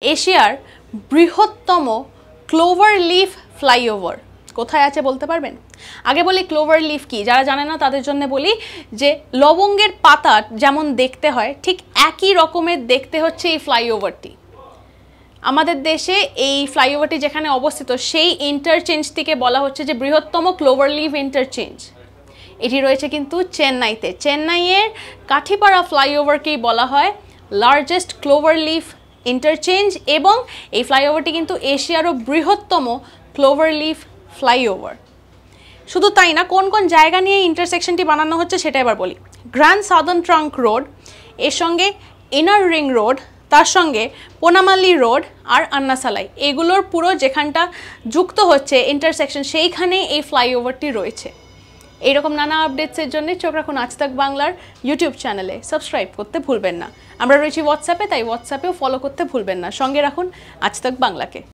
एशियार बृहत्तम क्लोवर लिफ फ्लाईओवर কোথায় আছে বলতে পারবেন? আগে বলি ক্লোভার লিফ কি, যারা জানে না তাদের জন্য বলি যে লবঙ্গের পাতা যেমন দেখতে হয় ঠিক একই রকমের দেখতে হচ্ছে এই ফ্লাইওভারটি। আমাদের দেশে এই ফ্লাইওভারটি যেখানে অবস্থিত সেই ইন্টারচেঞ্জটিকে বলা হচ্ছে যে বৃহত্তম ক্লোভার লিফ ইন্টারচেঞ্জ। এটি রয়েছে কিন্তু চেন্নাইতে। চেন্নাইয়ের কাঠিপাড়া ফ্লাইওভারকেই বলা হয় লার্জেস্ট ক্লোভার লিফ ইন্টারচেঞ্জ, এবং এই ফ্লাইওভারটি কিন্তু এশিয়ারও বৃহত্তম ক্লোভার লিফ ফ্লাইওভার। শুধু তাই না, কোন কোন জায়গা নিয়ে ইন্টারসেকশনটি বানানো হচ্ছে সেটা এবার বলি। গ্র্যান্ড সাদার্ন ট্রাঙ্ক রোড, এর সঙ্গে ইনার রিং রোড, তার সঙ্গে পোনামালি রোড আর আন্নাসালাই, এগুলোর পুরো যেখানটা যুক্ত হচ্ছে ইন্টারসেকশন সেইখানেই এই ফ্লাইওভারটি রয়েছে। এইরকম নানা আপডেটসের জন্য চোখ রাখুন আজ তাক বাংলার ইউটিউব চ্যানেলে, সাবস্ক্রাইব করতে ভুলবেন না। আমরা রয়েছি হোয়াটসঅ্যাপে, তাই হোয়াটসঅ্যাপেও ফলো করতে ভুলবেন না। সঙ্গে রাখুন আজ তাক বাংলাকে।